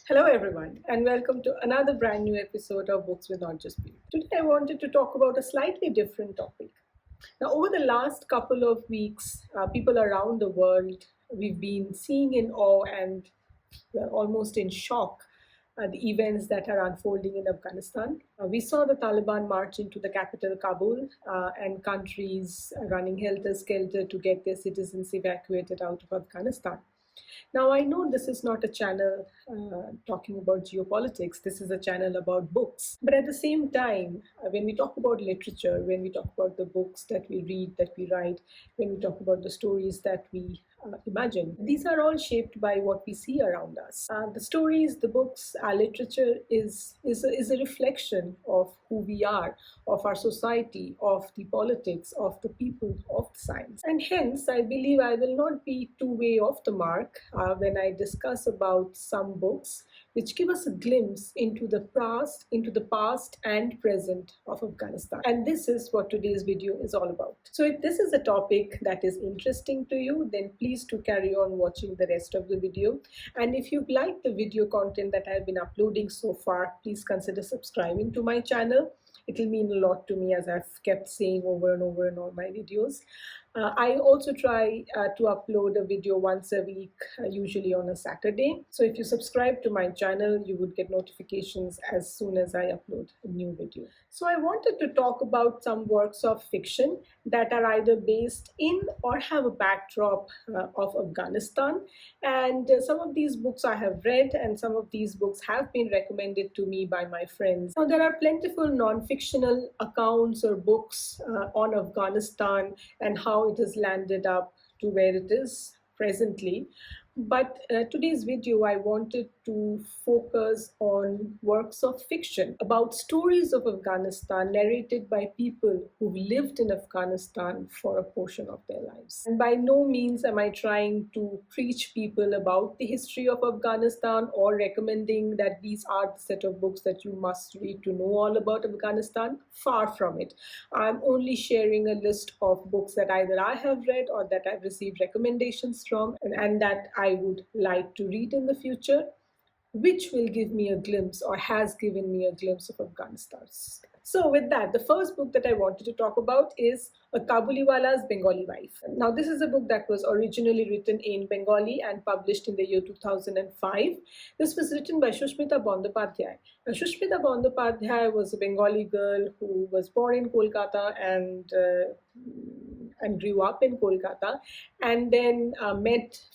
Hello, everyone, and welcome to another brand new episode of Books with Not Just Beauty. Today, I wanted to talk about a slightly different topic. Now, over the last couple of weeks, people around the world, we've been seeing in awe and almost in shock the events that are unfolding in Afghanistan. We saw the Taliban march into the capital, Kabul, and countries running helter skelter to get their citizens evacuated out of Afghanistan. Now, I know this is not a channel talking about geopolitics, this is a channel about books. But at the same time, when we talk about literature, when we talk about the books that we read, that we write, when we talk about the stories that we imagine, these are all shaped by what we see around us. The stories, the books, our literature is a reflection of who we are, of our society, of the politics, of the people, of the science. And hence, I believe I will not be too way off the mark when I discuss about some books which give us a glimpse into the past and present of Afghanistan. And this is what today's video is all about. So if this is a topic that is interesting to you, then please do carry on watching the rest of the video. And if you've liked the video content that I've been uploading so far, please consider subscribing to my channel. It will mean a lot to me, as I've kept saying over and over in all my videos. I also try to upload a video once a week, usually on a Saturday. So if you subscribe to my channel, you would get notifications as soon as I upload a new video. So I wanted to talk about some works of fiction that are either based in or have a backdrop of Afghanistan. And some of these books I have read, and some of these books have been recommended to me by my friends. Now, there are plentiful non-fictional accounts or books on Afghanistan and how it has landed up to where it is presently. But today's video, I wanted to focus on works of fiction about stories of Afghanistan narrated by people who've lived in Afghanistan for a portion of their lives. And by no means am I trying to preach people about the history of Afghanistan or recommending that these are the set of books that you must read to know all about Afghanistan. Far from it. I'm only sharing a list of books that either I have read or that I've received recommendations from, and that I would like to read in the future, which will give me a glimpse or has given me a glimpse of Afghanistan. So with that, the first book that I wanted to talk about is A Kabuliwala's Bengali Wife. Now, this is a book that was originally written in Bengali and published in the year 2005. This was written by Shushmita Bandopadhyay. Now, Shushmita Bandopadhyay was a Bengali girl who was born in Kolkata and grew up in Kolkata, and then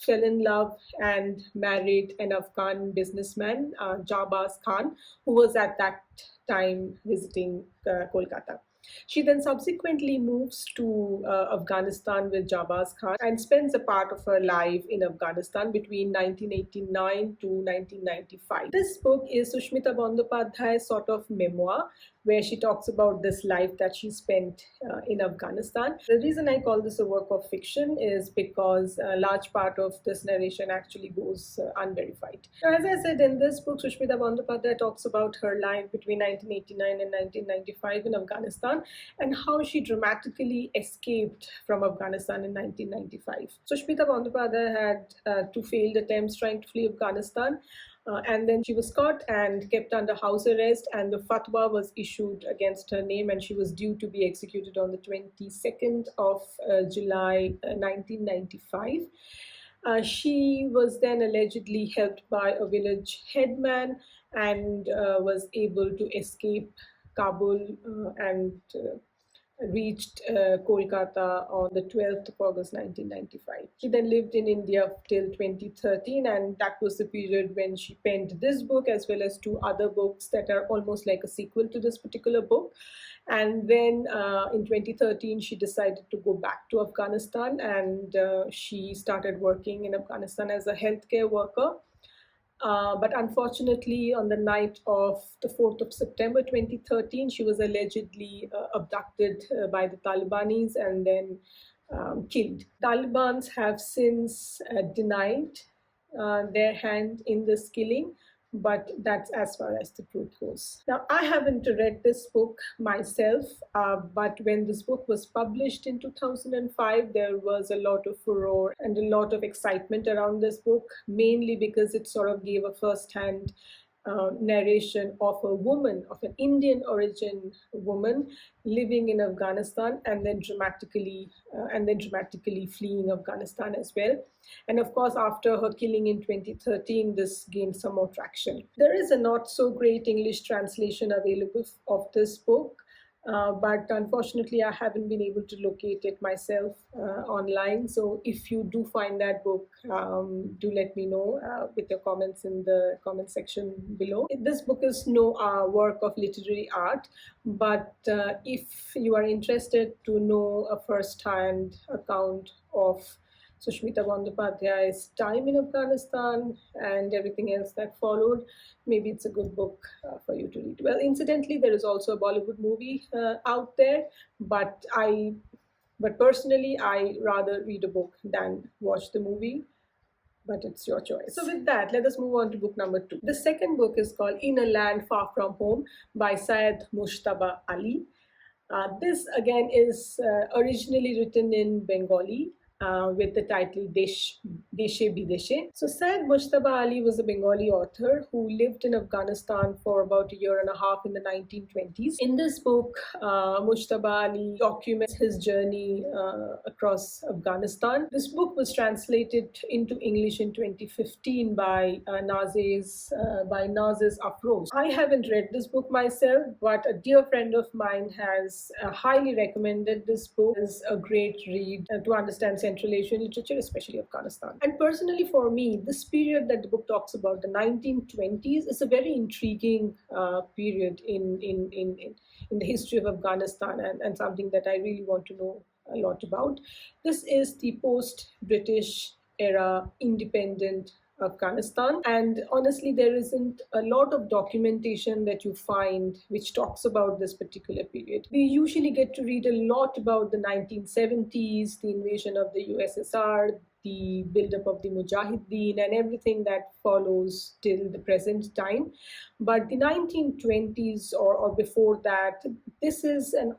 fell in love, and married an Afghan businessman, Jabaz Khan, who was at that time visiting Kolkata. She then subsequently moves to Afghanistan with Jabaz Khan and spends a part of her life in Afghanistan between 1989 to 1995. This book is Sushmita Bandopadhyay's sort of memoir, where she talks about this life that she spent in Afghanistan. The reason I call this a work of fiction is because a large part of this narration actually goes unverified. Now, as I said, in this book, Sushmita Bandopadhyay talks about her life between 1989 and 1995 in Afghanistan and how she dramatically escaped from Afghanistan in 1995. Sushmita Bandopadhyay had two failed attempts trying to flee Afghanistan. And then she was caught and kept under house arrest, and the fatwa was issued against her name, and she was due to be executed on the 22nd of July 1995. She was then allegedly helped by a village headman and was able to escape Kabul and reached Kolkata on the 12th of August 1995. She then lived in India till 2013, and that was the period when she penned this book as well as two other books that are almost like a sequel to this particular book. And then in 2013, she decided to go back to Afghanistan, and she started working in Afghanistan as a healthcare worker. But unfortunately, on the night of the 4th of September 2013, she was allegedly abducted by the Talibanis and then killed. Talibans have since denied their hand in this killing, but that's as far as the truth goes. Now, I haven't read this book myself, but when this book was published in 2005, there was a lot of furore and a lot of excitement around this book, mainly because it sort of gave a first-hand narration of a woman, of an Indian origin woman living in Afghanistan and then dramatically fleeing Afghanistan as well. And of course, after her killing in 2013, this gained some more traction. There is a not so great English translation available of this book. But unfortunately, I haven't been able to locate it myself online. So if you do find that book, do let me know with your comments in the comment section below. This book is no work of literary art, but if you are interested to know a first-hand account of Sushmita Bandyopadhyay's time in Afghanistan and everything else that followed, maybe it's a good book for you to read. Well, incidentally, there is also a Bollywood movie out there, but personally, I rather read a book than watch the movie. But it's your choice. So with that, let us move on to book number 2. The second book is called In a Land Far From Home by Syed Mushtaba Ali. This again is originally written in Bengali with the title Deshe Bideshe. So Syed Mushtaba Ali was a Bengali author who lived in Afghanistan for about a year and a half in the 1920s. In this book, Mushtaba Ali documents his journey across Afghanistan. This book was translated into English in 2015 by Nazes Afroz. I haven't read this book myself, but a dear friend of mine has highly recommended this book as a great read to understand Central Asian literature, especially Afghanistan. And personally for me, this period that the book talks about, the 1920s, is a very intriguing period in the history of Afghanistan and something that I really want to know a lot about. This is the post-British era independent Afghanistan, and honestly there isn't a lot of documentation that you find which talks about this particular period. We usually get to read a lot about the 1970s, the invasion of the USSR, the buildup of the Mujahideen and everything that follows till the present time. But the 1920s or before that, this is an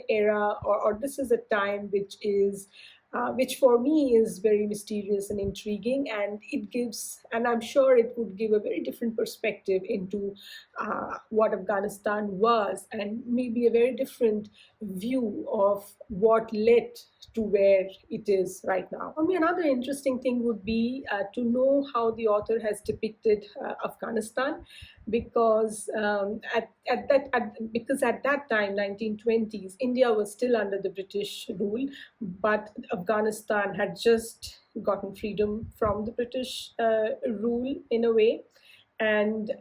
era or this is a time which for me is very mysterious and intriguing, and I'm sure it would give a very different perspective into what Afghanistan was, and maybe a very different view of what led to where it is right now. For me, another interesting thing would be to know how the author has depicted Afghanistan, because at that time, 1920s, India was still under the British rule, but Afghanistan had just gotten freedom from the British rule in a way. And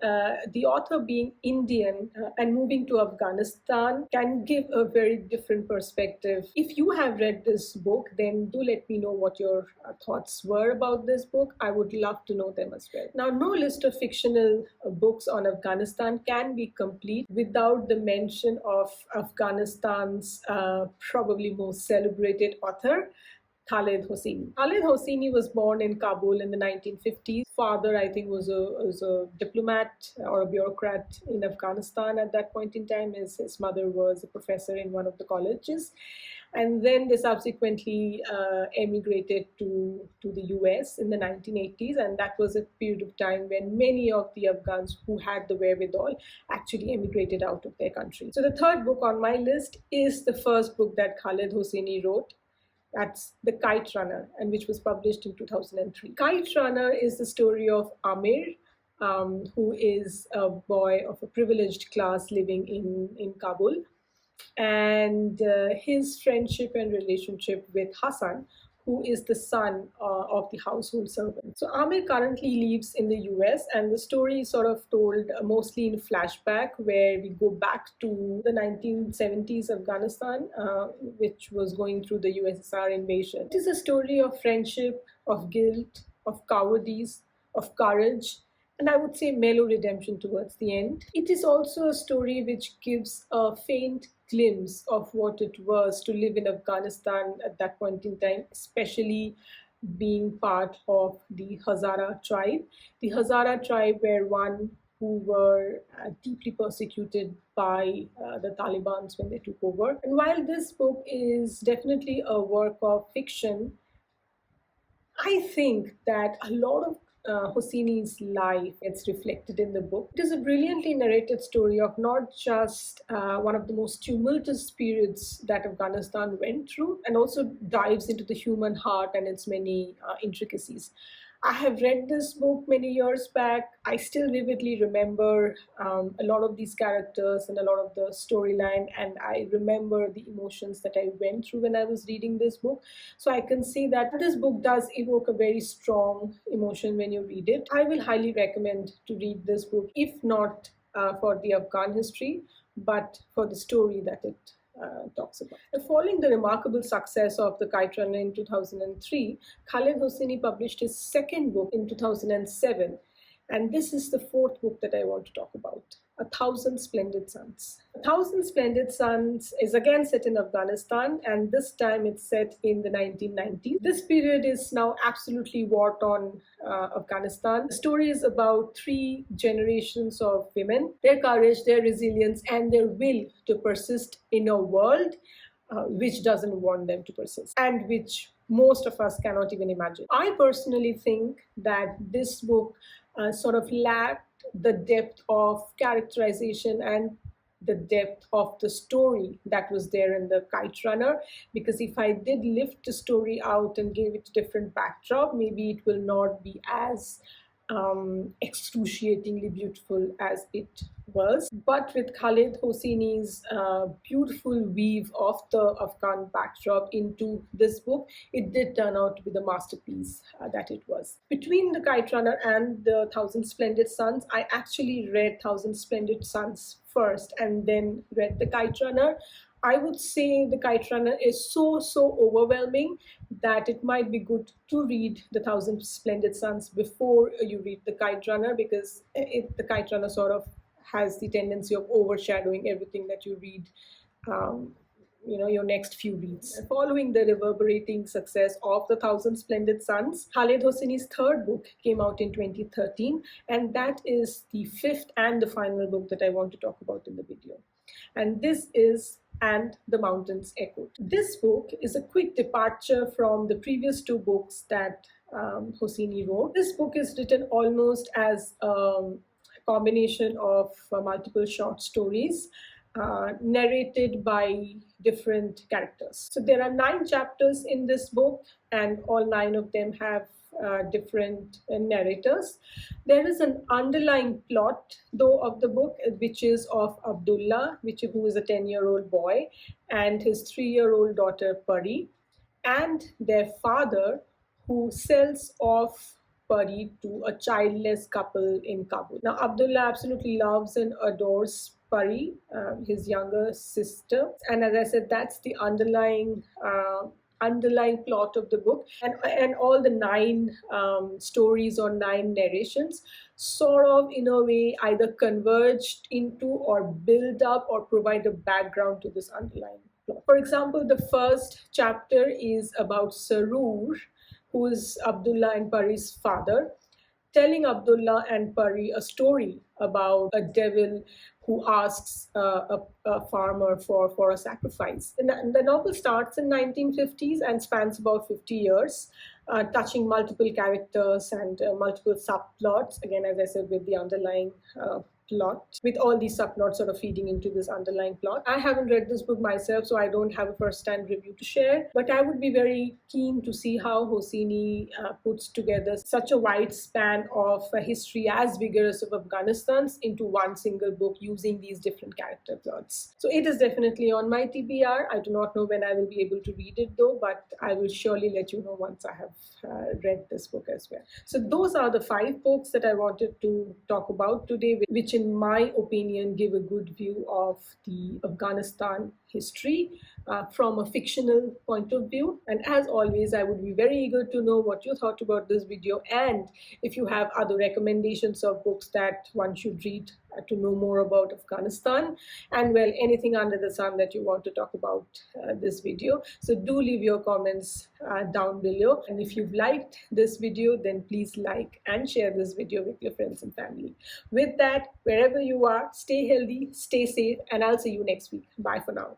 the author being Indian and moving to Afghanistan can give a very different perspective. If you have read this book, then do let me know what your thoughts were about this book. I would love to know them as well. Now, no list of fictional books on Afghanistan can be complete without the mention of Afghanistan's probably most celebrated author, Khaled Hosseini. Khaled Hosseini was born in Kabul in the 1950s. Father, I think, was a diplomat or a bureaucrat in Afghanistan at that point in time. His mother was a professor in one of the colleges. And then they subsequently emigrated to the US in the 1980s. And that was a period of time when many of the Afghans who had the wherewithal actually emigrated out of their country. So the third book on my list is the first book that Khaled Hosseini wrote. That's The Kite Runner, and which was published in 2003. Kite Runner is the story of Amir, who is a boy of a privileged class living in Kabul, and his friendship and relationship with Hassan, who is the son of the household servant. So Amir currently lives in the US, and the story is sort of told mostly in flashback, where we go back to the 1970s Afghanistan, which was going through the USSR invasion. It is a story of friendship, of guilt, of cowardice, of courage, and I would say mellow redemption towards the end. It is also a story which gives a faint glimpse of what it was to live in Afghanistan at that point in time, especially being part of the Hazara tribe. The Hazara tribe were one who were deeply persecuted by the Taliban when they took over. And while this book is definitely a work of fiction, I think that a lot of Hosseini's life gets reflected in the book. It is a brilliantly narrated story of not just one of the most tumultuous periods that Afghanistan went through, and also dives into the human heart and its many intricacies. I have read this book many years back. I still vividly remember a lot of these characters and a lot of the storyline, and I remember the emotions that I went through when I was reading this book. So I can see that this book does evoke a very strong emotion when you read it. I will highly recommend to read this book, if not for the Afghan history, but for the story that it talks about. Following the remarkable success of The Kite Runner in 2003, Khaled Hosseini published his second book in 2007. And this is the fourth book that I want to talk about, A Thousand Splendid Suns. A Thousand Splendid Suns is again set in Afghanistan, and this time it's set in the 1990s. This period is now absolutely war-torn Afghanistan. The story is about three generations of women, their courage, their resilience, and their will to persist in a world which doesn't want them to persist, and which most of us cannot even imagine. I personally think that this book sort of lacked the depth of characterization and the depth of the story that was there in The Kite Runner, because if I did lift the story out and gave it a different backdrop, maybe it will not be as excruciatingly beautiful as it was. But with Khaled Hosseini's beautiful weave of the Afghan backdrop into this book, it did turn out to be the masterpiece that it was. Between The Kite Runner and The Thousand Splendid Suns, I actually read Thousand Splendid Suns first and then read The Kite Runner. I would say The Kite Runner is so overwhelming that it might be good to read The Thousand Splendid Suns before you read The Kite Runner, because The Kite Runner sort of has the tendency of overshadowing everything that you read, your next few reads. Following the reverberating success of The Thousand Splendid Suns, Khaled Hosseini's third book came out in 2013, and that is the fifth and the final book that I want to talk about in the video. And this is And the Mountains Echoed. This book is a quick departure from the previous two books that Hosseini wrote. This book is written almost as a combination of multiple short stories narrated by different characters. So there are 9 chapters in this book, and all 9 of them have different narrators. There is an underlying plot, though, of the book, which is of Abdullah, who is a 10-year-old boy, and his 3-year-old daughter Pari, and their father, who sells off Pari to a childless couple in Kabul. Now, Abdullah absolutely loves and adores Pari, his younger sister, and as I said, that's the underlying plot of the book, and all the 9 stories or 9 narrations sort of in a way either converged into or build up or provide a background to this underlying plot. For example, the first chapter is about Sarur, who is Abdullah and Pari's father, telling Abdullah and Pari a story about a devil who asks a farmer for a sacrifice. The novel starts in 1950s and spans about 50 years, touching multiple characters and multiple subplots, again, as I said, with the underlying plot, with all these subplots sort of feeding into this underlying plot. I haven't read this book myself, so I don't have a first-hand review to share, but I would be very keen to see how Hosseini puts together such a wide span of a history as vigorous of Afghanistan's into one single book using these different character plots. So it is definitely on my TBR. I do not know when I will be able to read it though, but I will surely let you know once I have read this book as well. So those are the 5 books that I wanted to talk about today, which in my opinion give a good view of the Afghanistan history from a fictional point of view. And as always, I would be very eager to know what you thought about this video, and if you have other recommendations of books that one should read to know more about Afghanistan, and well, anything under the sun that you want to talk about this video. So do leave your comments down below. And if you've liked this video, then please like and share this video with your friends and family. With that, wherever you are, stay healthy, stay safe, and I'll see you next week. Bye for now.